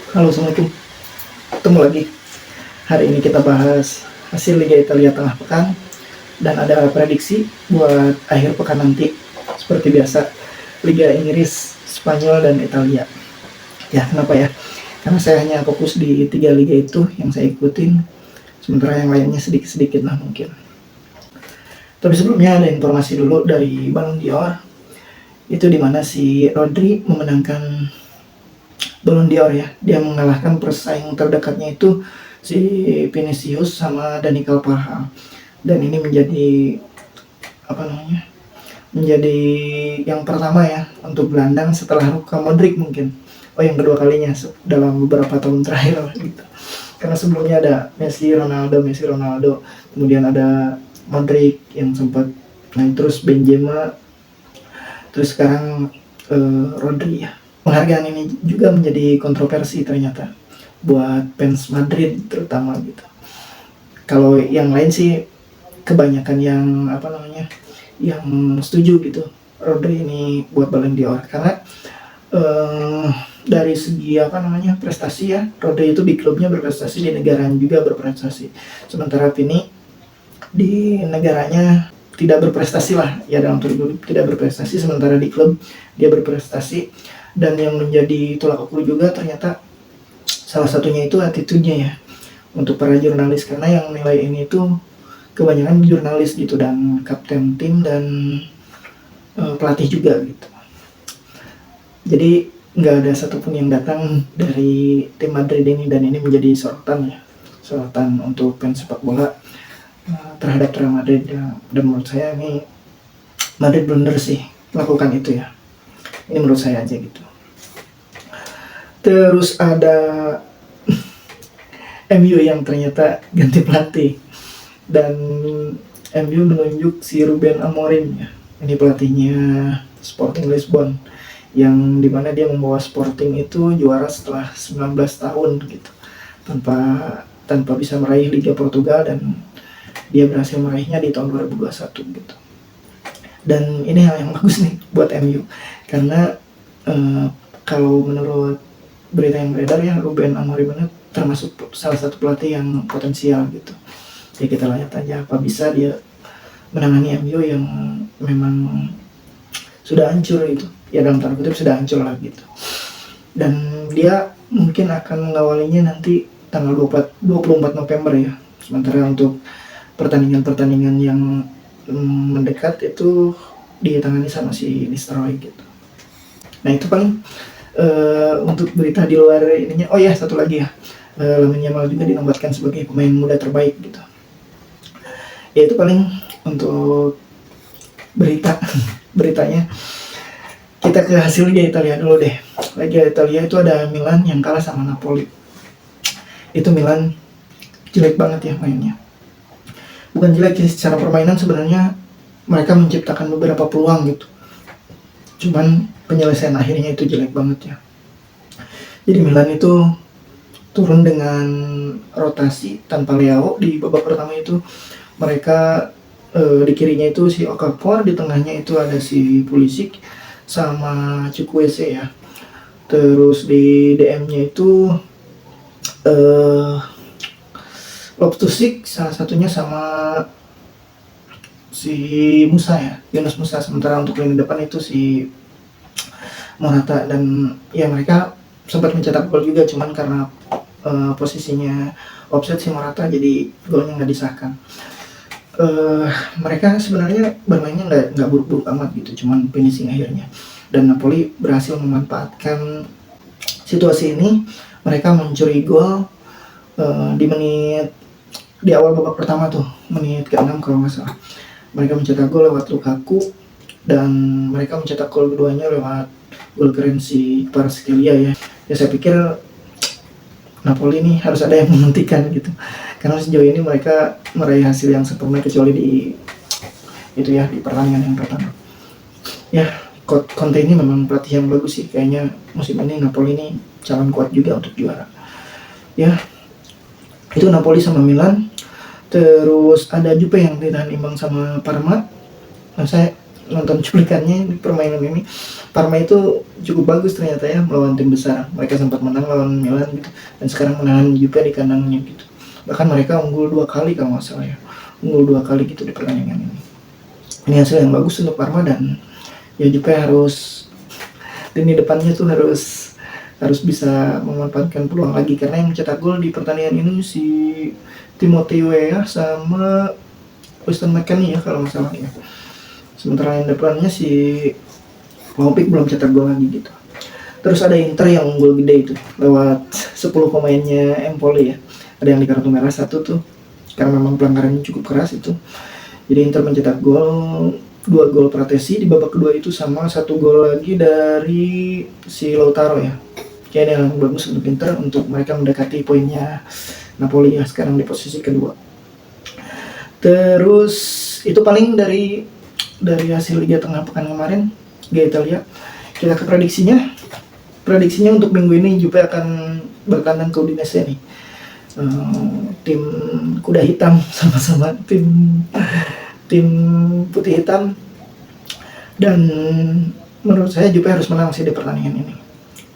Halo, Assalamualaikum. Ketemu lagi. Hari ini kita bahas hasil Liga Italia tengah pekan dan ada prediksi buat akhir pekan nanti. Seperti biasa, Liga Inggris, Spanyol, dan Italia. Ya, kenapa ya? Karena saya hanya fokus di 3 liga itu yang saya ikutin, sementara yang lainnya sedikit-sedikit lah mungkin. Tapi sebelumnya ada informasi dulu dari Ballon d'Or. Itu dimana si Rodri memenangkan Ballon d'Or ya. Dia mengalahkan pesaing terdekatnya itu si Vinicius sama Dani Carvajal. Dan ini menjadi menjadi yang pertama ya untuk gelandang setelah Luka Modric mungkin. Oh, yang kedua kalinya dalam beberapa tahun terakhir gitu. Karena sebelumnya ada Messi Ronaldo, kemudian ada Modric yang sempat naik, terus Benzema, terus sekarang Rodri ya. Penghargaan ini juga menjadi kontroversi ternyata buat fans Madrid terutama gitu. Kalau yang lain sih kebanyakan yang setuju gitu Rodri ini buat Ballon d'Or karena dari segi prestasi ya, Rodri itu di klubnya berprestasi, di negaranya juga berprestasi, sementara Vini di negaranya tidak berprestasi lah ya, dalam tidak berprestasi, sementara di klub dia berprestasi. Dan yang menjadi tolak ukur juga ternyata salah satunya itu attitude-nya ya untuk para jurnalis, karena yang nilai ini tuh kebanyakan jurnalis gitu dan kapten tim dan pelatih juga gitu. Jadi nggak ada satupun yang datang dari tim Madrid ini, dan ini menjadi sorotan untuk fans sepak bola terhadap Real Madrid ya. Dan menurut saya ini Madrid blunder sih melakukan itu ya. Ini menurut saya aja gitu. Terus ada MU yang ternyata ganti pelatih, dan MU menunjuk si Ruben Amorim ya. Ini pelatihnya Sporting Lisbon, yang dimana dia membawa Sporting itu juara setelah 19 tahun gitu, tanpa bisa meraih Liga Portugal, dan dia berhasil meraihnya di tahun 2021 gitu. Dan ini hal yang bagus nih buat MU karena kalau menurut berita yang beredar ya, Ruben Amorim ini termasuk salah satu pelatih yang potensial gitu. Ya kita lihat aja apa bisa dia menangani MU yang memang sudah hancur gitu. Ya dalam tanda kutip sudah hancur lah gitu. Dan dia mungkin akan mengawalinya nanti tanggal 24 November ya. Sementara untuk pertandingan-pertandingan yang mendekat itu ditangani sama si Nistelrooy gitu. Nah itu paling untuk berita di luar ininya. Oh ya, satu lagi ya, Lamine Yamal juga dinobatkan sebagai pemain muda terbaik gitu. Ya itu paling untuk beritanya. Kita ke hasil Liga Italia dulu deh. Liga Italia itu ada Milan yang kalah sama Napoli. Itu Milan jelek banget ya mainnya. Bukan jelek sih, secara permainan sebenarnya mereka menciptakan beberapa peluang gitu. Cuman penyelesaian akhirnya itu jelek banget ya. Jadi Milan itu turun dengan rotasi tanpa Leao di babak pertama itu. Mereka di kirinya itu si Okafor, di tengahnya itu ada si Pulisic sama Chukwueze ya. Terus di DM-nya itu Loftus-Cheek salah satunya sama si Musa ya, Yunus Musa. Sementara untuk lini depan itu si Morata, dan ya mereka sempat mencetak gol juga, cuman karena posisinya offset si Morata jadi golnya nggak disahkan. Mereka sebenarnya bermainnya nggak buruk-buruk amat gitu, cuman finishing akhirnya. Dan Napoli berhasil memanfaatkan situasi ini. Mereka mencuri gol di awal babak pertama tuh, menit ke-6 kalau nggak salah. Mereka mencetak gol lewat Lukaku, dan mereka mencetak gol keduanya lewat gol keren si Kvaratskhelia ya. Ya saya pikir Napoli ini harus ada yang menghentikan gitu, karena sejauh ini mereka meraih hasil yang sempurna kecuali di pertandingan yang pertama. Ya, Conte ini memang pelatih yang bagus sih, kayaknya musim ini Napoli ini calon kuat juga untuk juara. Ya, itu Napoli sama Milan. Terus ada Juve yang ditahan imbang sama Parma. Nah, saya nonton cuplikannya di permainan ini, Parma itu cukup bagus ternyata ya melawan tim besar. Mereka sempat menang lawan Milan gitu, dan sekarang menahan Juve di kandangnya gitu. Bahkan mereka unggul 2 kali kalau nggak salah ya, unggul 2 kali gitu di pertandingan ini. Ini hasil yang bagus untuk Parma, dan ya Juve harus lini depannya tuh harus bisa memanfaatkan peluang lagi, karena yang mencetak gol di pertandingan ini si Timothy Weah sama Weston McKennie ya kalau nggak salah ya. Sementara yang depannya si Vlahovic belum cetak gol lagi gitu. Terus ada Inter yang unggul gede itu lewat 10 pemainnya Empoli ya. Ada yang di kartu merah 1 tuh karena memang pelanggarannya cukup keras itu. Jadi Inter mencetak gol, 2 gol Pratesi di babak kedua itu, sama 1 gol lagi dari si Lautaro ya. Kayaknya yang bagus untuk Inter untuk mereka mendekati poinnya Napoli ya, sekarang di posisi kedua. Terus itu paling dari hasil Liga Tengah pekan kemarin, Liga Italia. Kita ke prediksinya. Prediksinya untuk minggu ini Juve akan bertandang ke Udinese nih. Tim kuda hitam sama-sama tim putih hitam, dan menurut saya Juve harus menang sih di pertandingan ini.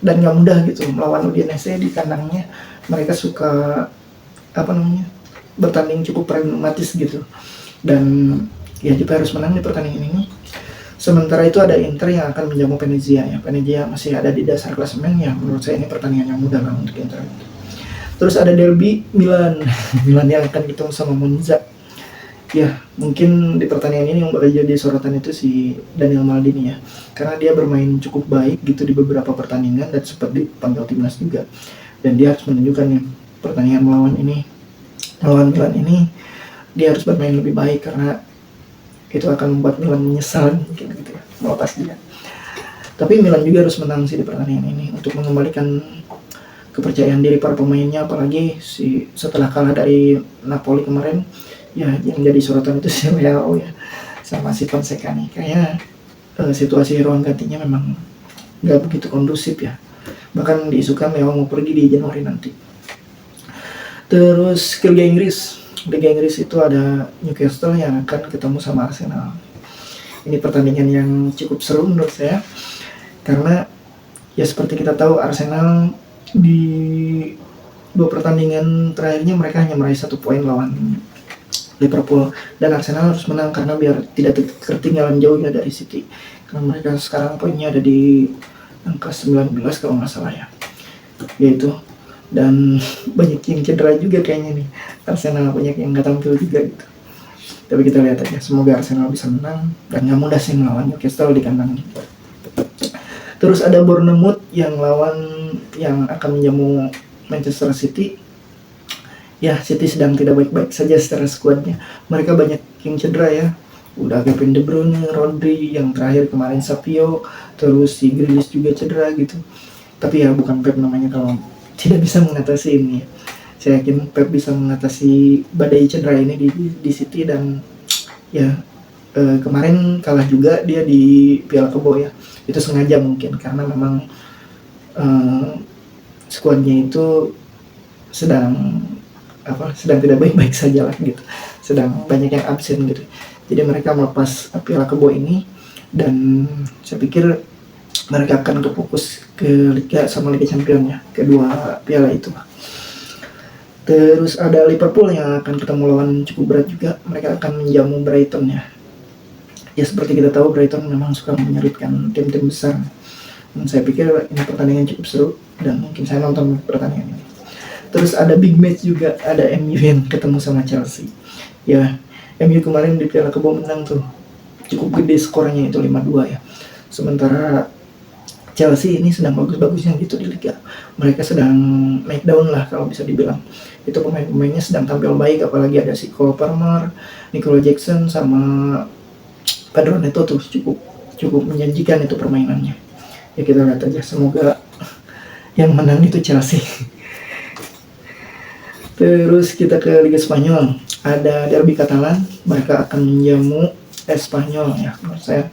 Dan nggak mudah gitu melawan Udinese di kandangnya. Mereka suka bertanding cukup pragmatis gitu, dan ya Juve harus menang di pertandingan ini. Sementara itu ada Inter yang akan menjamu Venezia ya. Venezia masih ada di dasar klasemen ya. Menurut saya ini pertandingan yang mudah lah untuk Inter. Terus ada derby Milan Milan yang akan ketemu sama Monza. Ya mungkin di pertandingan ini yang bakal jadi sorotan itu si Daniel Maldini ya, karena dia bermain cukup baik gitu di beberapa pertandingan dan sempat dipanggil timnas juga, dan dia harus menunjukkan nih pertandingan melawan Milan ini dia harus bermain lebih baik, karena itu akan membuat Milan menyesal mungkin gitu ya, melepas dia. Tapi Milan juga harus menang sih di pertandingan ini untuk mengembalikan kepercayaan diri para pemainnya, apalagi setelah kalah dari Napoli kemarin ya. Yang jadi sorotan itu si Leao ya sama si Fonseca nih, kayaknya situasi ruang gantinya memang nggak begitu kondusif ya, bahkan diisukan Leao mau pergi di Januari nanti. Terus ke Liga Inggris itu ada Newcastle yang akan ketemu sama Arsenal. Ini pertandingan yang cukup seru menurut saya, karena ya seperti kita tahu Arsenal di 2 pertandingan terakhirnya mereka hanya meraih 1 poin lawan Liverpool, dan Arsenal harus menang karena biar tidak ketinggalan jauhnya dari City, karena mereka sekarang poinnya ada di angka 19 kalau nggak salah ya, yaitu. Dan banyak yang cedera juga kayaknya nih Arsenal, banyak yang nggak tampil juga gitu. Tapi kita lihat aja, semoga Arsenal bisa menang, dan nggak mudah sih melawan Newcastle di kandangnya. Terus ada Bournemouth yang akan menjamu Manchester City. Ya City sedang tidak baik-baik saja secara skuadnya, mereka banyak yang cedera ya. Udah Kevin De Bruyne, Rodri, yang terakhir kemarin Savio, terus si Grealish juga cedera gitu. Tapi ya bukan Pep namanya kalau tidak bisa mengatasi ini ya. Saya yakin Pep bisa mengatasi badai cedera ini di City, dan ya kemarin kalah juga dia di Piala Kebo ya. Itu sengaja mungkin karena memang skuadnya itu sedang tidak baik-baik saja lah gitu. Sedang banyak yang absen gitu. Jadi mereka melepas Piala Kebo ini, dan saya pikir mereka akan fokus ke Liga sama Liga Champions ya, kedua piala itu. Terus ada Liverpool yang akan ketemu lawan cukup berat juga, mereka akan menjamu Brighton ya. Ya seperti kita tahu Brighton memang suka menyerutkan tim-tim besar, dan saya pikir ini pertandingan cukup seru, dan mungkin saya nonton pertandingan ini. Terus ada big match juga, ada MU yang ketemu sama Chelsea. Ya MU kemarin di Piala Kebo menang tuh, cukup gede skornya itu 5-2 ya. Sementara Chelsea ini sedang bagus-bagusnya gitu di Liga. Mereka sedang naik daun lah kalau bisa dibilang. Itu pemain-pemainnya sedang tampil baik, apalagi ada si Cole Palmer, Nicola Jackson, sama Pedro Neto tuh cukup menjanjikan itu permainannya. Ya kita lihat aja, semoga yang menang itu Chelsea. Terus kita ke Liga Spanyol, ada Derby Catalan, mereka akan menjamu Espanyol ya. Menurut saya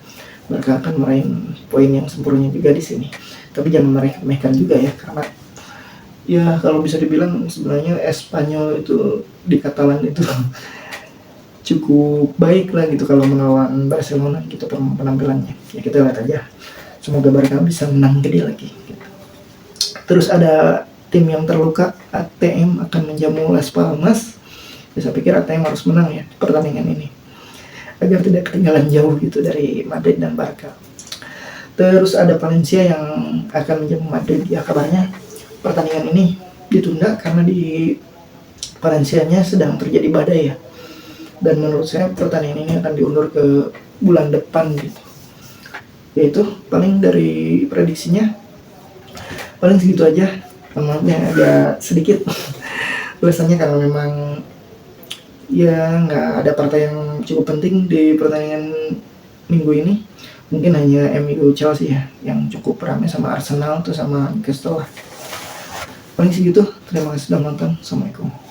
mereka akan meraih poin yang sempurna juga di sini. Tapi jangan meremehkan juga ya, karena ya kalau bisa dibilang sebenarnya Espanyol itu di Catalan itu cukup baik lah gitu kalau melawan Barcelona gitu penampilannya. Ya kita lihat aja. Semoga Barca bisa menang gede lagi. Gitu. Terus ada tim yang terluka, ATM akan menjamu Las Palmas. Ya, saya pikir ATM harus menang ya pertandingan ini agar tidak ketinggalan jauh gitu dari Madrid dan Barca. Terus ada Valencia yang akan menjamu Madrid. Ya kabarnya pertandingan ini ditunda karena di Valencia-nya sedang terjadi badai ya. Dan menurut saya pertandingan ini akan diundur ke bulan depan gitu. Yaitu paling dari prediksinya paling segitu aja. Maafnya agak sedikit biasanya karena memang ya nggak ada partai yang cukup penting di pertandingan minggu ini. Mungkin hanya MU Chelsea ya yang cukup ramai sama Arsenal tuh sama Newcastle lah. Paling segitu. Terima kasih sudah menonton. Assalamualaikum.